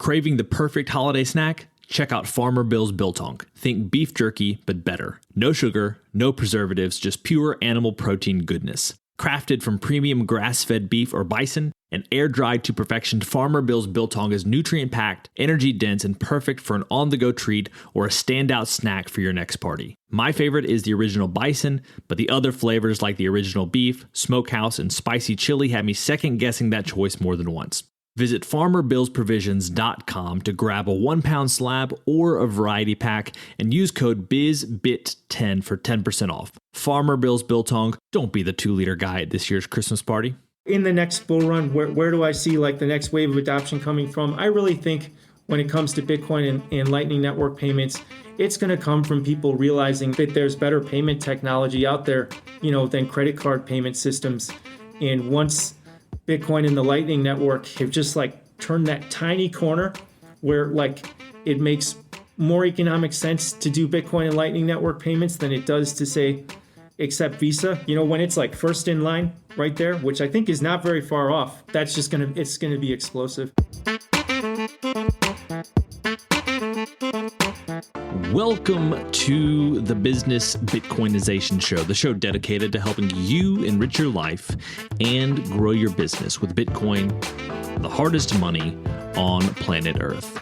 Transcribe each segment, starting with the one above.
Craving the perfect holiday snack? Check out Farmer Bill's Biltong. Think beef jerky, but better. No sugar, no preservatives, just pure animal protein goodness. Crafted from premium grass-fed beef or bison and air-dried to perfection, Farmer Bill's Biltong is nutrient-packed, energy-dense, and perfect for an on-the-go treat or a standout snack for your next party. My favorite is the original bison, but the other flavors like the original beef, smokehouse, and spicy chili have me second-guessing that choice more than once. Visit FarmerBillsProvisions.com to grab a 1-pound slab or a variety pack and use code BIZBIT10 for 10% off. Farmer Bill's Biltong, don't be the 2-liter guy at this year's Christmas party. In the next bull run, where do I see like the next wave of adoption coming from? I really think when it comes to Bitcoin and Lightning Network payments, it's going to come from people realizing that there's better payment technology out there, than credit card payment systems. And once Bitcoin and the Lightning Network have just turned that tiny corner where it makes more economic sense to do Bitcoin and Lightning Network payments than it does to say accept Visa. When it's first in line right there, which I think is not very far off, it's gonna be explosive. Welcome to the Business Bitcoinization Show, the show dedicated to helping you enrich your life and grow your business with Bitcoin, the hardest money on planet Earth.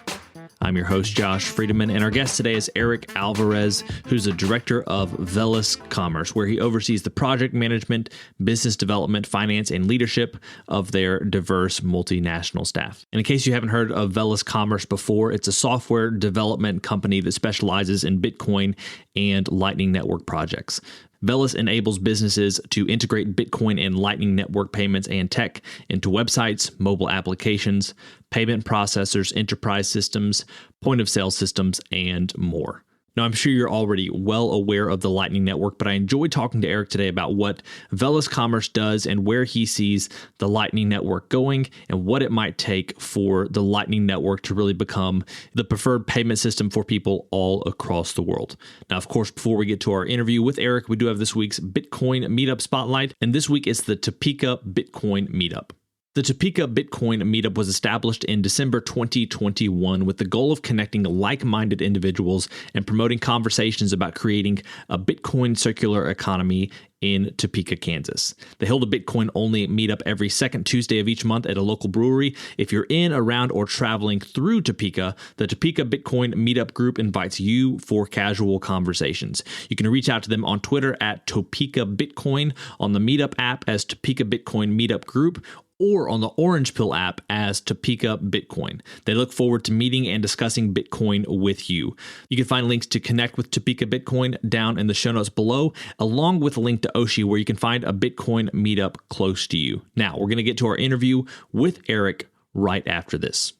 I'm your host, Josh Friedemann, and our guest today is Erik Alvarez, who's the director of Veles Commerce, where he oversees the project management, business development, finance, and leadership of their diverse multinational staff. And in case you haven't heard of Veles Commerce before, it's a software development company that specializes in Bitcoin and Lightning Network projects. Veles enables businesses to integrate Bitcoin and Lightning Network payments and tech into websites, mobile applications, payment processors, enterprise systems, point-of-sale systems, and more. Now, I'm sure you're already well aware of the Lightning Network, but I enjoyed talking to Erik today about what Veles Commerce does and where he sees the Lightning Network going and what it might take for the Lightning Network to really become the preferred payment system for people all across the world. Now, of course, before we get to our interview with Erik, we do have this week's Bitcoin Meetup Spotlight, and this week it's the Topeka Bitcoin Meetup. The Topeka Bitcoin Meetup was established in December 2021 with the goal of connecting like-minded individuals and promoting conversations about creating a Bitcoin circular economy in Topeka, Kansas. They hold a Bitcoin-only meetup every second Tuesday of each month at a local brewery. If you're in, around, or traveling through Topeka, the Topeka Bitcoin Meetup group invites you for casual conversations. You can reach out to them on Twitter at Topeka Bitcoin, on the Meetup app as Topeka Bitcoin Meetup Group, or on the Orange Pill app as Topeka Bitcoin. They look forward to meeting and discussing Bitcoin with you. You can find links to connect with Topeka Bitcoin down in the show notes below, along with a link to Oshi, where you can find a Bitcoin meetup close to you. Now, we're going to get to our interview with Erik right after this.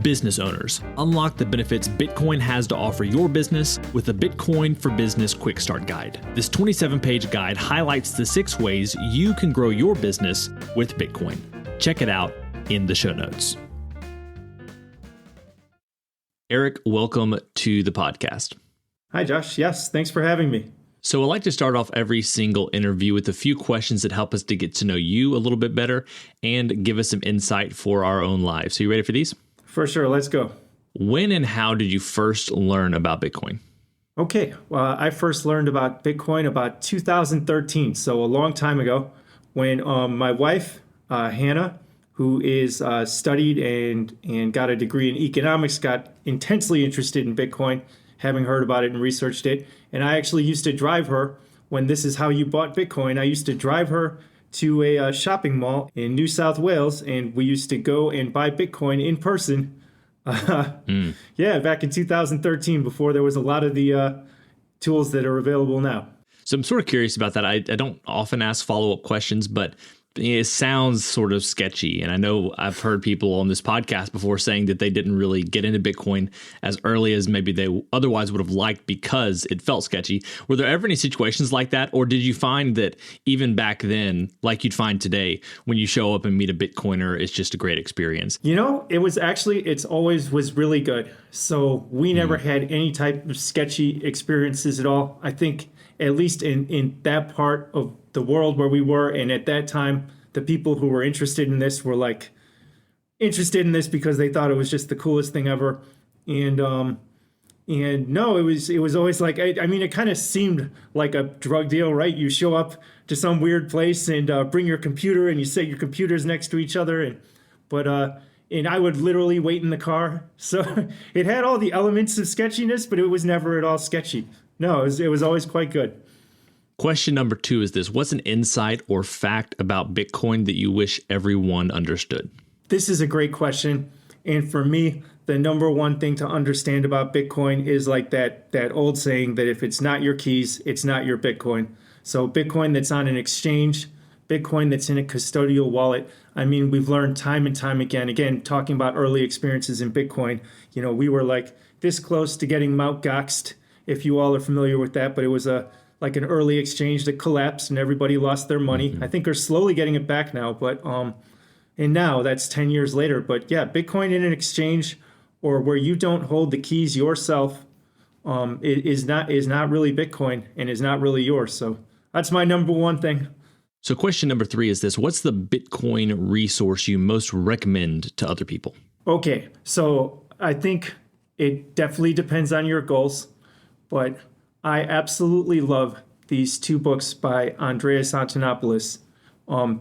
Business owners, unlock the benefits Bitcoin has to offer your business with the Bitcoin for Business Quick Start Guide. This 27-page guide highlights the 6 ways you can grow your business with Bitcoin. Check it out in the show notes. Erik, welcome to the podcast. Hi, Josh. Yes, thanks for having me. So I'd like to start off every single interview with a few questions that help us to get to know you a little bit better and give us some insight for our own lives. So you ready for these? For sure. Let's go. When and how did you first learn about Bitcoin? Okay. Well, I first learned about Bitcoin about 2013, so a long time ago, when my wife, Hannah, who is studied and got a degree in economics, got intensely interested in Bitcoin, having heard about it and researched it. And I actually used to drive her when This Is How You Bought Bitcoin. I used to drive her to a shopping mall in New South Wales, and we used to go and buy Bitcoin in person. Yeah, back in 2013, before there was a lot of the tools that are available now. So I'm sort of curious about that. I don't often ask follow-up questions, but it sounds sort of sketchy. And I know I've heard people on this podcast before saying that they didn't really get into Bitcoin as early as maybe they otherwise would have liked because it felt sketchy. Were there ever any situations like that? Or did you find that even back then, like you'd find today, when you show up and meet a Bitcoiner, it's just a great experience? It's always was really good. So we never had any type of sketchy experiences at all. I think at least in that part of the world where we were, and at that time, the people who were interested in this were like interested in this because they thought it was just the coolest thing ever. And no, it was always like, I mean, it kind of seemed like a drug deal, right? You show up to some weird place and bring your computer and you set your computers next to each other. And I would literally wait in the car. So it had all the elements of sketchiness, but it was never at all sketchy. No, it was always quite good. Question number 2 is this. What's an insight or fact about Bitcoin that you wish everyone understood? This is a great question. And for me, the number one thing to understand about Bitcoin is like that old saying that if it's not your keys, it's not your Bitcoin. So Bitcoin that's on an exchange, Bitcoin that's in a custodial wallet. I mean, we've learned time and time again, talking about early experiences in Bitcoin, we were like this close to getting Mt. Goxed, if you all are familiar with that, but it was like an early exchange that collapsed and everybody lost their money. I think they're slowly getting it back now, but and now that's 10 years later. But yeah, Bitcoin in an exchange or where you don't hold the keys yourself is not really Bitcoin and is not really yours. So that's my number one thing. So question number 3 is this. What's the Bitcoin resource you most recommend to other people? Okay, so I think it definitely depends on your goals, but I absolutely love these 2 books by Andreas Antonopoulos.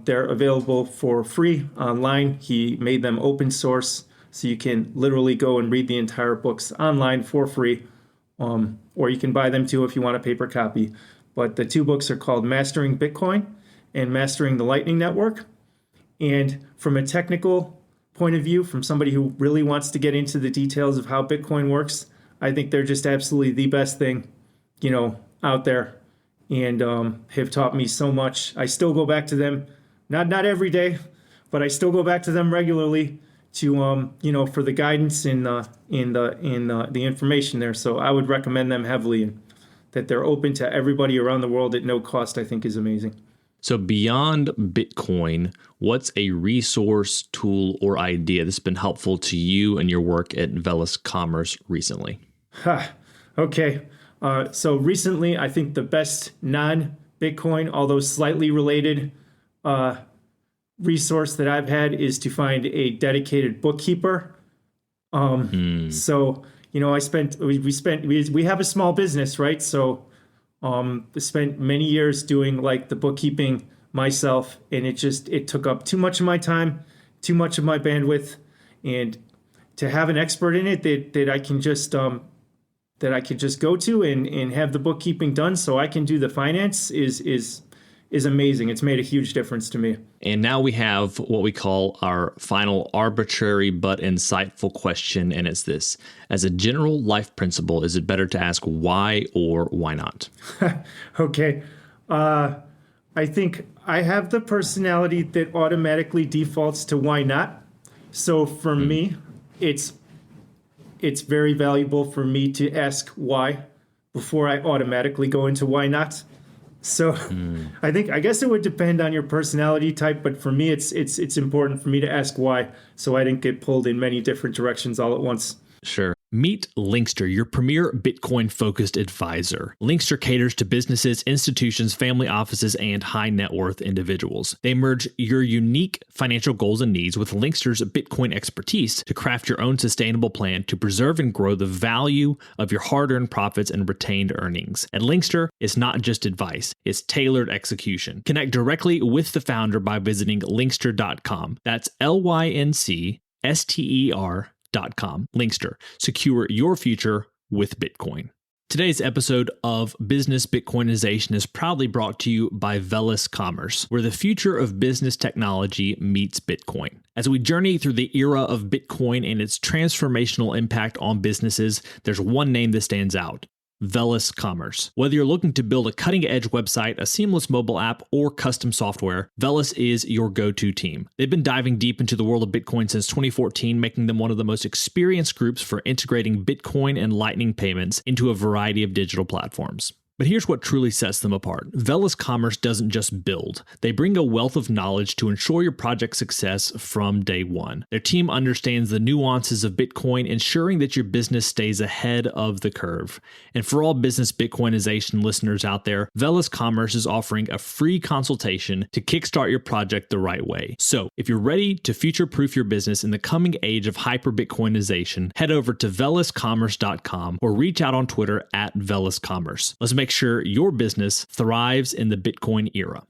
They're available for free online. He made them open source, so you can literally go and read the entire books online for free, or you can buy them too if you want a paper copy. But the 2 books are called Mastering Bitcoin and Mastering the Lightning Network. And from a technical point of view, from somebody who really wants to get into the details of how Bitcoin works, I think they're just absolutely the best thing, out there, and have taught me so much. I still go back to them, not every day, but I still go back to them regularly to for the guidance and the information there. So I would recommend them heavily, and that they're open to everybody around the world at no cost, I think is amazing. So beyond Bitcoin, what's a resource, tool, or idea that's been helpful to you and your work at Velis Commerce recently? Okay. So recently, I think the best non-Bitcoin, although slightly related, resource that I've had is to find a dedicated bookkeeper. So, we have a small business, right? So I spent many years doing like the bookkeeping myself, and it took up too much of my time, too much of my bandwidth, and to have an expert in it that I can just go to and have the bookkeeping done so I can do the finance is amazing. It's made a huge difference to me. And now we have what we call our final arbitrary but insightful question, and it's this. As a general life principle, is it better to ask why or why not? Okay. I think I have the personality that automatically defaults to why not. So for me, it's very valuable for me to ask why before I automatically go into why not. So I guess it would depend on your personality type, but for me, it's important for me to ask why, so I didn't get pulled in many different directions all at once. Sure. Meet Linkster, your premier Bitcoin-focused advisor. Linkster caters to businesses, institutions, family offices, and high-net-worth individuals. They merge your unique financial goals and needs with Linkster's Bitcoin expertise to craft your own sustainable plan to preserve and grow the value of your hard-earned profits and retained earnings. At Linkster, it's not just advice, it's tailored execution. Connect directly with the founder by visiting linkster.com. That's LYNCSTER.com. Linkster. Secure your future with Bitcoin. Today's episode of Business Bitcoinization is proudly brought to you by Velis Commerce, where the future of business technology meets Bitcoin. As we journey through the era of Bitcoin and its transformational impact on businesses, there's one name that stands out: Velis Commerce. Whether you're looking to build a cutting-edge website, a seamless mobile app, or custom software, Velis is your go-to team. They've been diving deep into the world of Bitcoin since 2014, making them one of the most experienced groups for integrating Bitcoin and Lightning payments into a variety of digital platforms. But here's what truly sets them apart. Velis Commerce doesn't just build. They bring a wealth of knowledge to ensure your project success from day one. Their team understands the nuances of Bitcoin, ensuring that your business stays ahead of the curve. And for all business Bitcoinization listeners out there, Velis Commerce is offering a free consultation to kickstart your project the right way. So if you're ready to future-proof your business in the coming age of hyper-Bitcoinization, head over to veliscommerce.com or reach out on Twitter at veliscommerce. Let's make sure your business thrives in the Bitcoin era.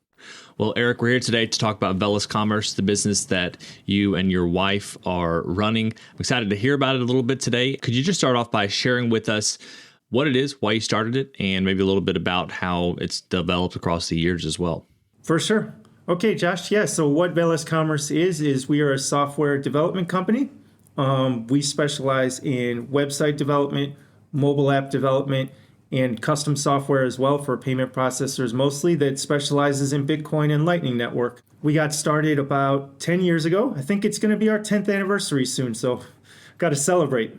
Well, Erik, we're here today to talk about Velis Commerce, the business that you and your wife are running. I'm excited to hear about it a little bit today. Could you just start off by sharing with us what it is, why you started it, and maybe a little bit about how it's developed across the years as well? For sure. Okay, Josh. Yeah. So what Velis Commerce is we are a software development company. We specialize in website development, mobile app development, and custom software as well for payment processors mostly that specializes in Bitcoin and Lightning Network. We got started about 10 years ago. I think it's going to be our 10th anniversary soon, so got to celebrate.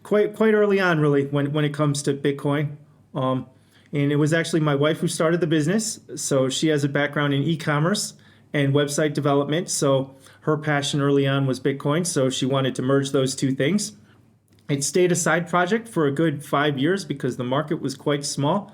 Quite early on, really, when it comes to Bitcoin. And it was actually my wife who started the business, so she has a background in e-commerce and website development, so her passion early on was Bitcoin, so she wanted to merge those two things. It stayed a side project for a good 5 years because the market was quite small.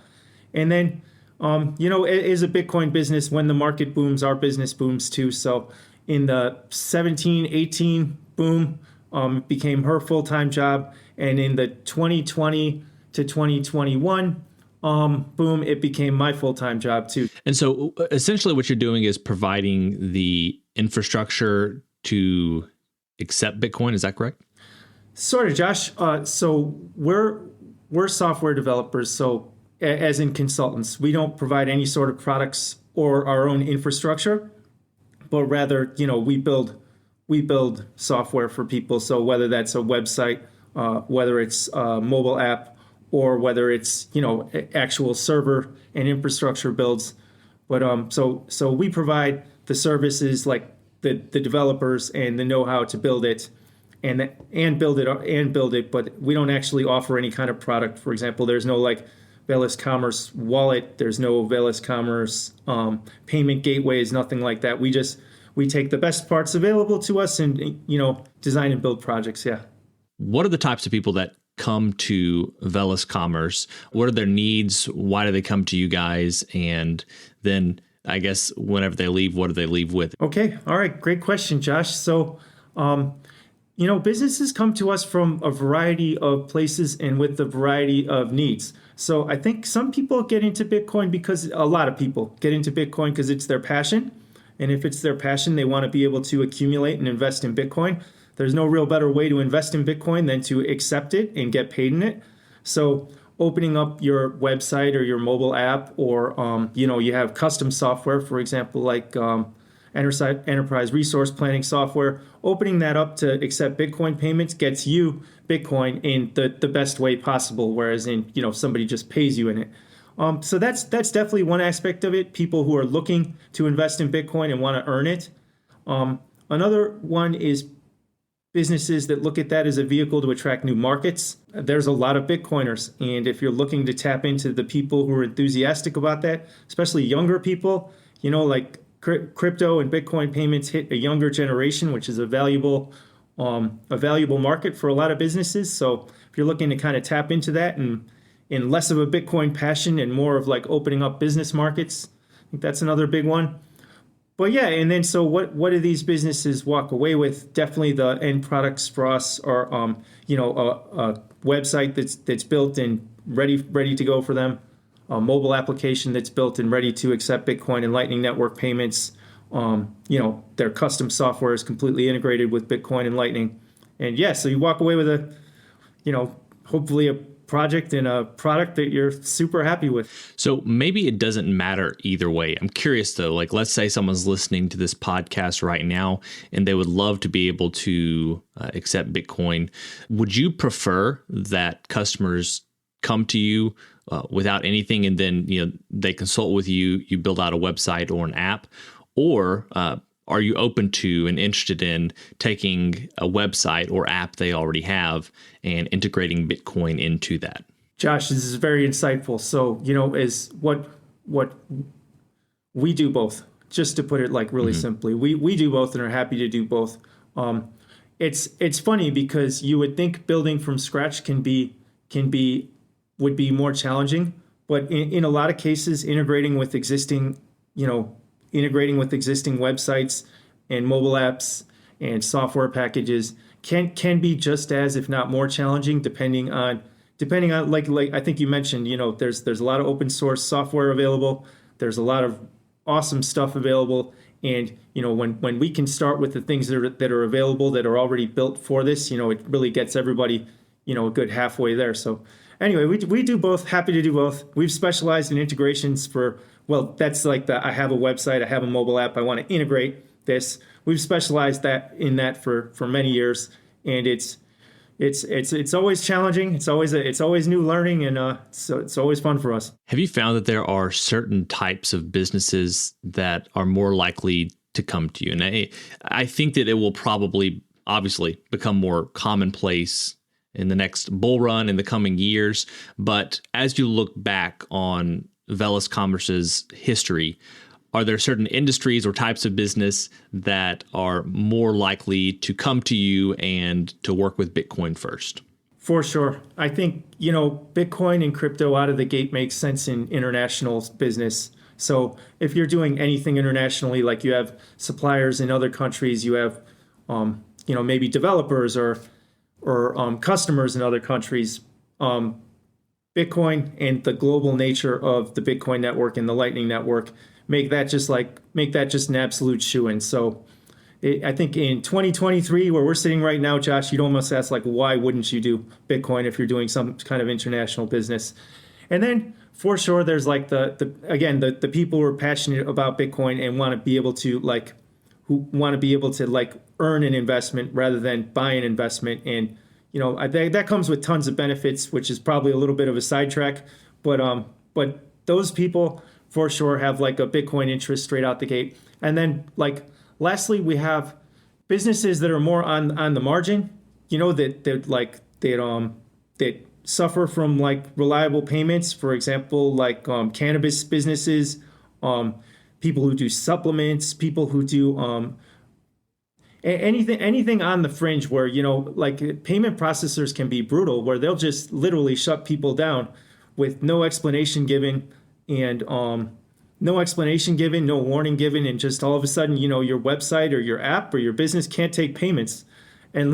And then, it is a Bitcoin business. When the market booms, our business booms too. So in the 17, 18 boom, it became her full-time job. And in the 2020 to 2021 boom, it became my full-time job too. And so essentially what you're doing is providing the infrastructure to accept Bitcoin. Is that correct? Sort of, Josh. So we're software developers. So as in consultants, we don't provide any sort of products or our own infrastructure, but rather, we build software for people. So whether that's a website, whether it's a mobile app, or whether it's actual server and infrastructure builds. But so we provide the services like the developers and the know-how to build it. And build it, but we don't actually offer any kind of product. For example, there's no Velis Commerce wallet. There's no Velis Commerce payment gateways, nothing like that. We take the best parts available to us and design and build projects. Yeah. What are the types of people that come to Velis Commerce? What are their needs? Why do they come to you guys? And then I guess whenever they leave, what do they leave with? Okay. All right. Great question, Josh. So, businesses come to us from a variety of places and with a variety of needs. So I think some people get into Bitcoin a lot of people get into Bitcoin because it's their passion. And if it's their passion, they want to be able to accumulate and invest in Bitcoin. There's no real better way to invest in Bitcoin than to accept it and get paid in it. So opening up your website or your mobile app, or, you have custom software, for example, like enterprise resource planning software, opening that up to accept Bitcoin payments gets you Bitcoin in the best way possible, whereas in, somebody just pays you in it. So that's definitely one aspect of it, people who are looking to invest in Bitcoin and want to earn it. Another one is businesses that look at that as a vehicle to attract new markets. There's a lot of Bitcoiners, and if you're looking to tap into the people who are enthusiastic about that, especially younger people, crypto and Bitcoin payments hit a younger generation, which is a valuable market for a lot of businesses. So if you're looking to kind of tap into that and in less of a Bitcoin passion and more of opening up business markets, I think that's another big one. But yeah, and then so what do these businesses walk away with? Definitely the end products for us are a website that's built and ready to go for them. A mobile application that's built and ready to accept Bitcoin and Lightning Network payments. Their custom software is completely integrated with Bitcoin and Lightning. And yeah, so you walk away with hopefully a project and a product that you're super happy with. So maybe it doesn't matter either way. I'm curious though, let's say someone's listening to this podcast right now and they would love to be able to accept Bitcoin. Would you prefer that customers come to you without anything, and then they consult with you, you build out a website or an app, or are you open to and interested in taking a website or app they already have and integrating Bitcoin into that? Josh, this is very insightful. So, is what we do both. Just to put it like really simply, we do both and are happy to do both. It's funny because you would think building from scratch would be more challenging, but in a lot of cases, integrating with existing websites and mobile apps and software packages can be just as, if not more challenging, depending on like I think you mentioned, there's a lot of open source software available. There's a lot of awesome stuff available. And, when we can start with the things that are available, that are already built for this, it really gets everybody, a good halfway there. So anyway, we do both, happy to do both. We've specialized in integrations that's like I have a website, I have a mobile app, I want to integrate this. We've specialized in that for many years. And it's always challenging. It's always new learning, and so it's always fun for us. Have you found that there are certain types of businesses that are more likely to come to you? And I think that it will probably, obviously, become more commonplace in the next bull run in the coming years. But as you look back on Velis Commerce's history, are there certain industries or types of business that are more likely to come to you and to work with Bitcoin first? For sure. I think, Bitcoin and crypto out of the gate makes sense in international business. So if you're doing anything internationally, like you have suppliers in other countries, you have, maybe developers or customers in other countries, Bitcoin and the global nature of the Bitcoin network and the Lightning Network make that just an absolute shoo-in. So I think in 2023, where we're sitting right now, Josh, you'd almost ask, why wouldn't you do Bitcoin if you're doing some kind of international business? And then for sure, there's the people who are passionate about Bitcoin and want to be able to earn an investment rather than buy an investment. And, I think that comes with tons of benefits, which is probably a little bit of a sidetrack, but those people for sure have a Bitcoin interest straight out the gate. And then lastly, we have businesses that are more on the margin, that suffer from reliable payments. For example, cannabis businesses, people who do supplements, people who do anything on the fringe where payment processors can be brutal, where they'll just literally shut people down with no explanation given. And no warning given, and just all of a sudden, your website or your app or your business can't take payments. And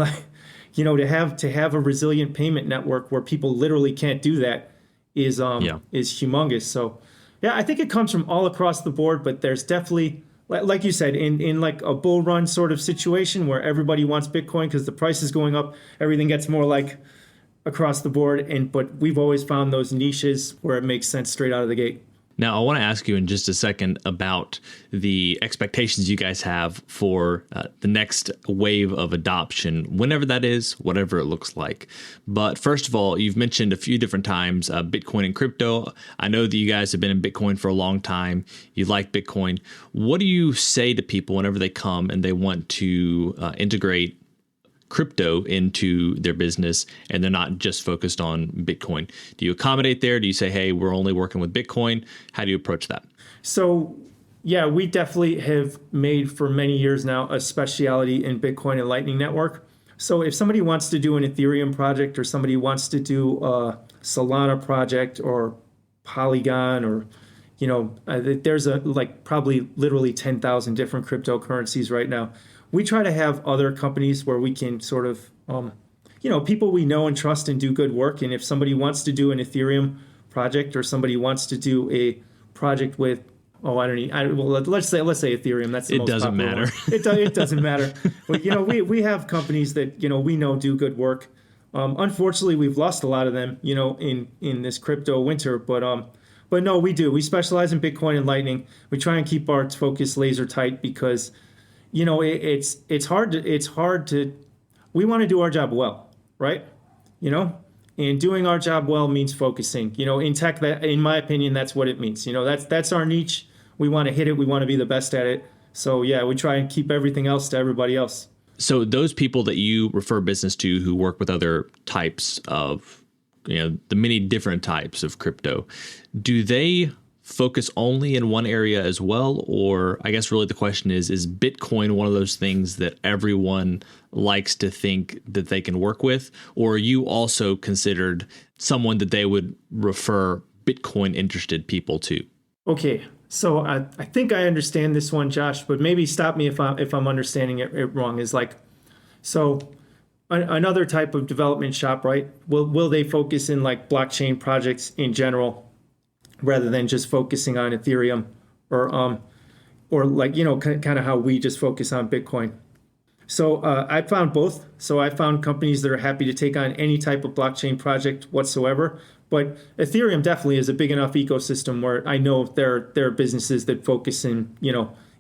to have a resilient payment network where people literally can't do that is humongous. So yeah, I think it comes from all across the board, but there's definitely, like you said, in a bull run sort of situation where everybody wants Bitcoin because the price is going up, everything gets more across the board. But we've always found those niches where it makes sense straight out of the gate. Now, I want to ask you in just a second about the expectations you guys have for the next wave of adoption, whenever that is, whatever it looks like. But first of all, you've mentioned a few different times Bitcoin and crypto. I know that you guys have been in Bitcoin for a long time. You like Bitcoin. What do you say to people whenever they come and they want to integrate crypto into their business and they're not just focused on Bitcoin? Do you accommodate there? Do you say, hey, we're only working with Bitcoin? How do you approach that? So, yeah, we definitely have made for many years now a specialty in Bitcoin and Lightning Network. So if somebody wants to do an Ethereum project, or somebody wants to do a Solana project or Polygon, or there's probably literally 10,000 different cryptocurrencies right now. We try to have other companies where we can sort of, people we know and trust and do good work. And if somebody wants to do an Ethereum project, or somebody wants to do a project with, let's say Ethereum. That's the most popular one. It doesn't matter. But we have companies that we know do good work. Unfortunately, we've lost a lot of them, in this crypto winter. But no, we do. We specialize in Bitcoin and Lightning. We try and keep our focus laser tight because it's hard to, we want to do our job well, right? And doing our job well means focusing, in tech, that, in my opinion, that's what it means. That's our niche. We want to hit it. We want to be the best at it. So yeah, we try and keep everything else to everybody else. So those people that you refer business to who work with other types of the many different types of crypto, do they focus only in one area as well? Or I guess really the question is Bitcoin one of those things that everyone likes to think that they can work with? Or are you also considered someone that they would refer Bitcoin interested people to? Okay, so I think I understand this one, Josh, but maybe stop me if I'm understanding it wrong. Is like, so another type of development shop, right? Will they focus in like blockchain projects in general, rather than just focusing on Ethereum, or like kind of how we just focus on Bitcoin? So I found both. So I found companies that are happy to take on any type of blockchain project whatsoever. But Ethereum definitely is a big enough ecosystem where I know there are businesses that focus in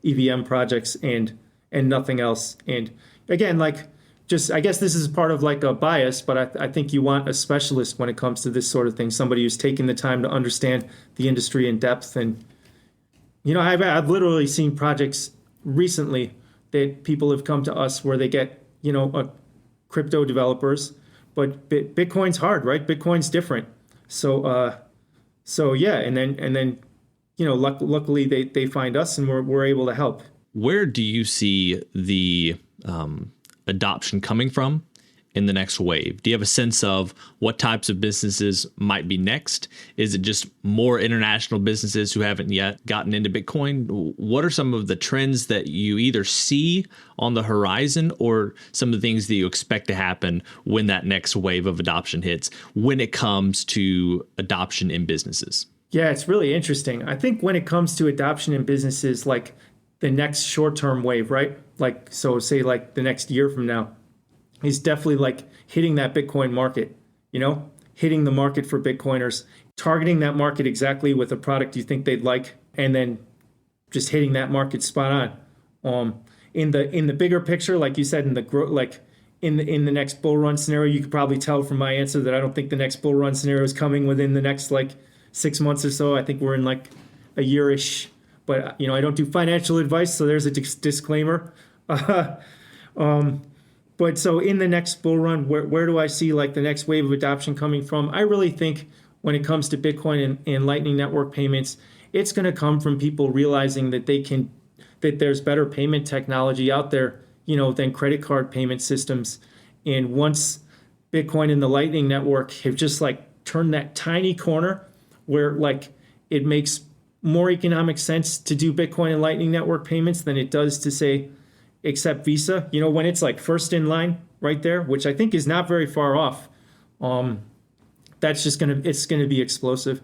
EVM projects and nothing else. And again, like, just I guess this is part of like a bias, but I think you want a specialist when it comes to this sort of thing, somebody who's taking the time to understand the industry in depth. And I've literally seen projects recently that people have come to us where they get crypto developers, but Bitcoin's hard, right? Bitcoin's different. So yeah, and then luckily they find us and we're able to help. Where do you see the adoption coming from in the next wave? Do you have a sense of what types of businesses might be next? Is it just more international businesses who haven't yet gotten into Bitcoin? What are some of the trends that you either see on the horizon or some of the things that you expect to happen when that next wave of adoption hits when it comes to adoption in businesses? Yeah, it's really interesting. I think when it comes to adoption in businesses, like the next short-term wave, right? Like, so say like the next year from now, is definitely like hitting that Bitcoin market, hitting the market for Bitcoiners, targeting that market exactly with a product you think they'd like, and then just hitting that market spot on. In the bigger picture, like you said, in the next bull run scenario, you could probably tell from my answer that I don't think the next bull run scenario is coming within the next like 6 months or so. I think we're in like a year-ish, but I don't do financial advice, so there's a disclaimer. But so in the next bull run, where do I see like the next wave of adoption coming from? I really think when it comes to Bitcoin and Lightning Network payments, it's going to come from people realizing that that there's better payment technology out there, than credit card payment systems. And once Bitcoin and the Lightning Network have just like turned that tiny corner where like it makes more economic sense to do Bitcoin and Lightning Network payments than it does to say accept Visa, when it's like first in line right there, which I think is not very far off. It's going to be explosive.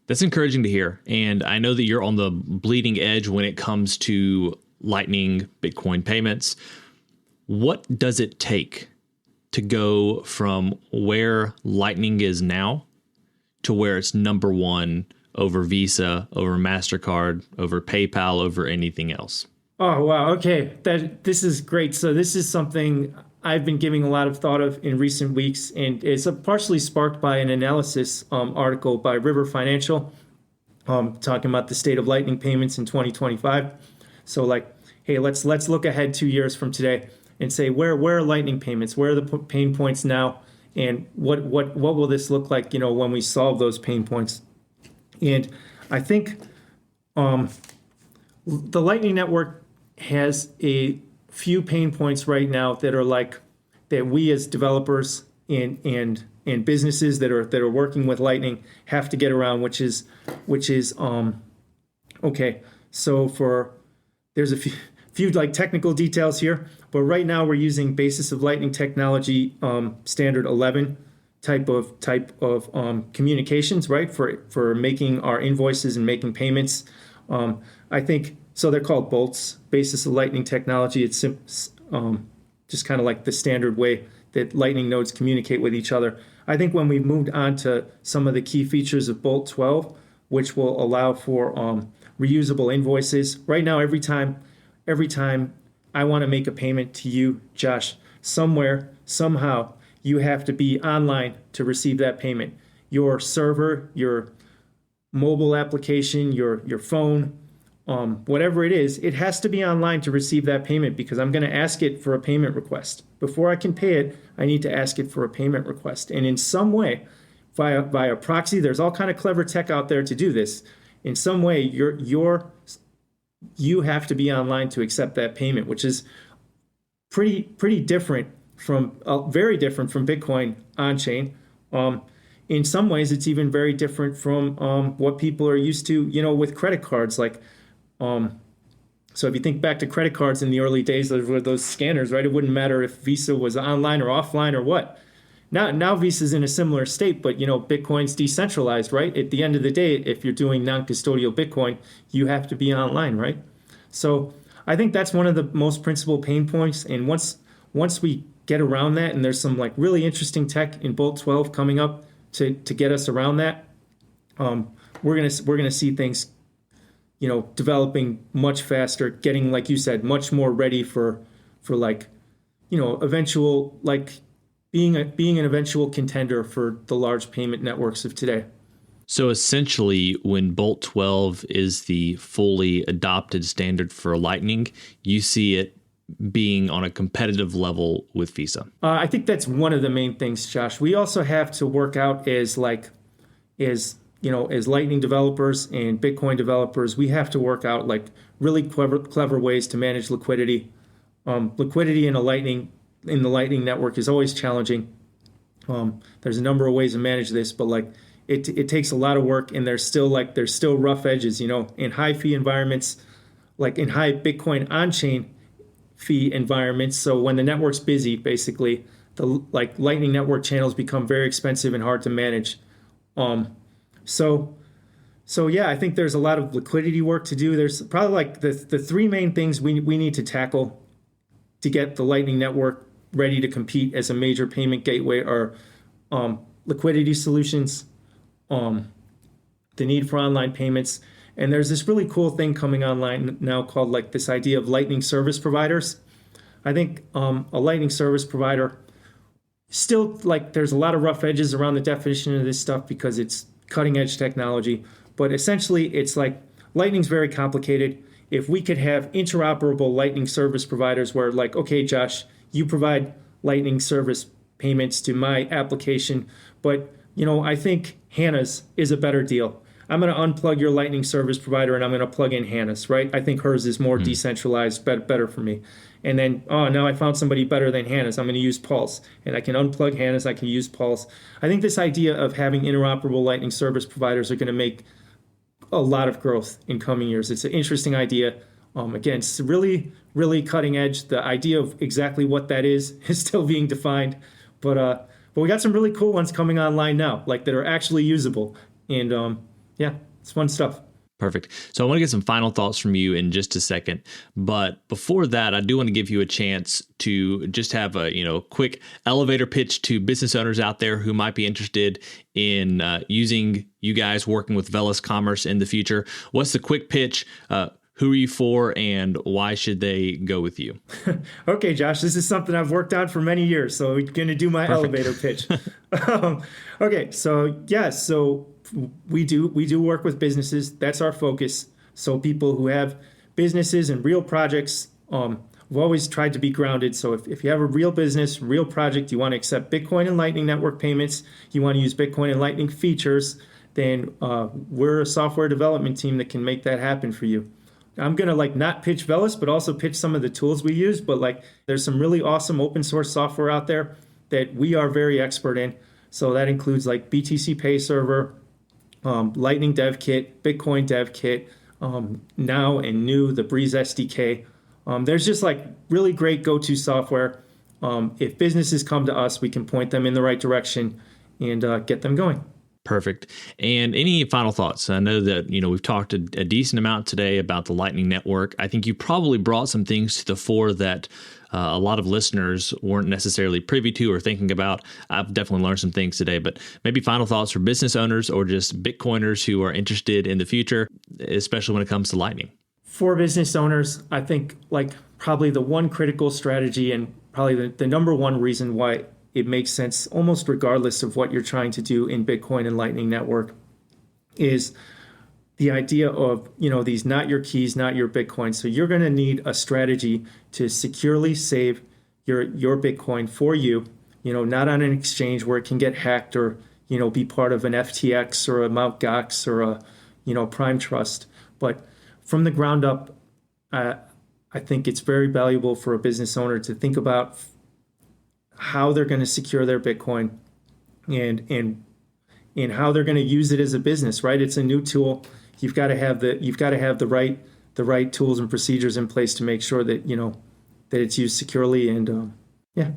That's encouraging to hear. And I know that you're on the bleeding edge when it comes to Lightning Bitcoin payments. What does it take to go from where Lightning is now to where it's number one over Visa, over MasterCard, over PayPal, over anything else? Oh, wow. Okay. This is great. So this is something I've been giving a lot of thought of in recent weeks, and it's partially sparked by an analysis article by River Financial talking about the state of Lightning payments in 2025. So like, hey, let's look ahead 2 years from today and say where are Lightning payments? Where are the pain points now? And what will this look like, when we solve those pain points? And I think the Lightning Network has a few pain points right now that are like that we as developers and businesses that are working with Lightning have to get around, which is okay. So there's a few like technical details here, but right now we're using basis of Lightning technology standard 11 type of communications, right, for making our invoices and making payments. I think so. They're called bolts, basis of Lightning technology. It's just kind of like the standard way that Lightning nodes communicate with each other. I think when we moved on to some of the key features of Bolt 12, which will allow for reusable invoices. Right now, every time I want to make a payment to you, Josh, somewhere, somehow, you have to be online to receive that payment. Your server, your mobile application, your phone, whatever it is, it has to be online to receive that payment because I'm going to ask it for a payment request, before I can pay it, I need to ask it for a payment request. And in some way, via proxy, there's all kind of clever tech out there to do this. In some way, you have to be online to accept that payment, which is pretty different from very different from Bitcoin on chain. In some ways, it's even very different from what people are used to, with credit cards. So if you think back to credit cards in the early days, those scanners, right? It wouldn't matter if Visa was online or offline or what. Now Visa's in a similar state, but Bitcoin's decentralized, right? At the end of the day, if you're doing non-custodial Bitcoin, you have to be online, right? So I think that's one of the most principal pain points. And once we get around that, and there's some really interesting tech in Bolt 12 coming up to get us around that, we're gonna see things developing much faster, getting, like you said, much more ready for eventual being an eventual contender for the large payment networks of today. So essentially, when Bolt 12 is the fully adopted standard for Lightning, you see it being on a competitive level with Visa. I think that's one of the main things, Josh. We also have to work out as Lightning developers and Bitcoin developers, we have to work out really clever ways to manage liquidity. Liquidity in the Lightning network is always challenging. There's a number of ways to manage this, but it takes a lot of work, and there's still rough edges, in high fee environments, in high Bitcoin on-chain fee environments. So when the network's busy, basically the Lightning network channels become very expensive and hard to manage. So yeah, I think there's a lot of liquidity work to do. There's probably the three main things we need to tackle to get the Lightning network ready to compete as a major payment gateway are liquidity solutions, the need for online payments, and there's this really cool thing coming online now called this idea of Lightning service providers. I think a Lightning service provider still there's a lot of rough edges around the definition of this stuff because it's cutting edge technology, but essentially it's Lightning's very complicated. If we could have interoperable Lightning service providers where okay, Josh, you provide Lightning service payments to my application, but I think Hannah's is a better deal. I'm going to unplug your Lightning service provider and I'm going to plug in Hannah's, right? I think hers is more decentralized, better for me. And then, now I found somebody better than Hannah's. I'm going to use Pulse. And I can unplug Hannah's, I can use Pulse. I think this idea of having interoperable Lightning service providers are going to make a lot of growth in coming years. It's an interesting idea. Again, it's really, really cutting edge. The idea of exactly what that is still being defined. But we got some really cool ones coming online now, that are actually usable. And yeah, it's fun stuff. Perfect. So I want to get some final thoughts from you in just a second. But before that, I do want to give you a chance to just have a quick elevator pitch to business owners out there who might be interested in using you guys working with Velis Commerce in the future. What's the quick pitch? Who are you for, and why should they go with you? Okay, Josh, this is something I've worked on for many years, so we're going to do my elevator pitch. Okay, so we do work with businesses. That's our focus. So people who have businesses and real projects, we've always tried to be grounded. So if you have a real business, real project, you want to accept Bitcoin and Lightning network payments, you want to use Bitcoin and Lightning features, then we're a software development team that can make that happen for you. I'm going to not pitch Velis, but also pitch some of the tools we use. But there's some really awesome open source software out there that we are very expert in. So that includes BTC Pay Server, Lightning Dev Kit, Bitcoin Dev Kit, now and new, the Breeze SDK. There's just really great go-to software. If businesses come to us, we can point them in the right direction and get them going. Perfect. And any final thoughts? I know that, we've talked a decent amount today about the Lightning Network. I think you probably brought some things to the fore that a lot of listeners weren't necessarily privy to or thinking about. I've definitely learned some things today, but maybe final thoughts for business owners or just Bitcoiners who are interested in the future, especially when it comes to Lightning. For business owners, I think probably the one critical strategy and probably the number one reason why it makes sense almost regardless of what you're trying to do in Bitcoin and Lightning Network is the idea of, these not your keys, not your Bitcoin. So you're going to need a strategy to securely save your Bitcoin for you, not on an exchange where it can get hacked or, be part of an FTX or a Mt. Gox or a, Prime Trust. But from the ground up, I think it's very valuable for a business owner to think about how they're going to secure their Bitcoin and how they're going to use it as a business, right? It's a new tool. You've got to have the right tools and procedures in place to make sure that, that it's used securely and yeah.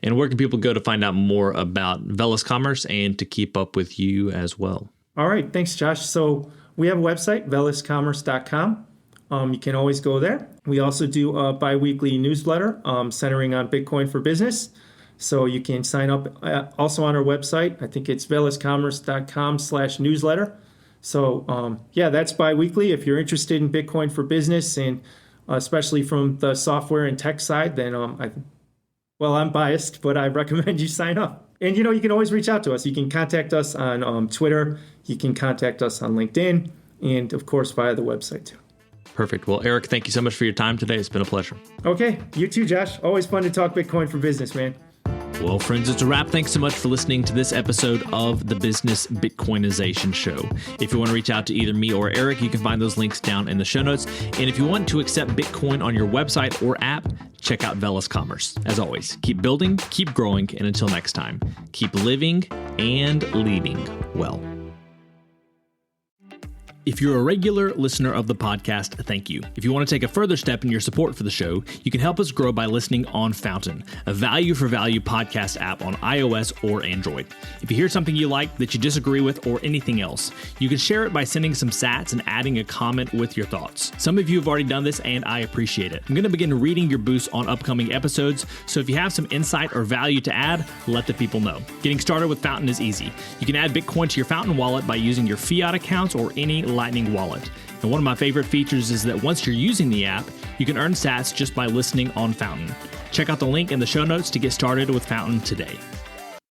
And where can people go to find out more about Velis Commerce and to keep up with you as well? All right. Thanks, Josh. So we have a website, veliscommerce.com. You can always go there. We also do a bi-weekly newsletter centering on Bitcoin for business. So you can sign up also on our website. I think it's veliscommerce.com/newsletter. So that's bi-weekly. If you're interested in Bitcoin for business and especially from the software and tech side, then I'm biased, but I recommend you sign up. And, you can always reach out to us. You can contact us on Twitter. You can contact us on LinkedIn and, of course, via the website, too. Perfect. Well, Erik, thank you so much for your time today. It's been a pleasure. Okay. You too, Josh. Always fun to talk Bitcoin for business, man. Well, friends, it's a wrap. Thanks so much for listening to this episode of the Business Bitcoinization Show. If you want to reach out to either me or Erik, you can find those links down in the show notes. And if you want to accept Bitcoin on your website or app, check out Velis Commerce. As always, keep building, keep growing, and until next time, keep living and leading well. If you're a regular listener of the podcast, thank you. If you want to take a further step in your support for the show, you can help us grow by listening on Fountain, a value-for-value podcast app on iOS or Android. If you hear something you like that you disagree with or anything else, you can share it by sending some sats and adding a comment with your thoughts. Some of you have already done this, and I appreciate it. I'm going to begin reading your boosts on upcoming episodes, so if you have some insight or value to add, let the people know. Getting started with Fountain is easy. You can add Bitcoin to your Fountain wallet by using your fiat accounts or any Lightning wallet. And one of my favorite features is that once you're using the app, you can earn sats just by listening on Fountain. Check out the link in the show notes to get started with Fountain today.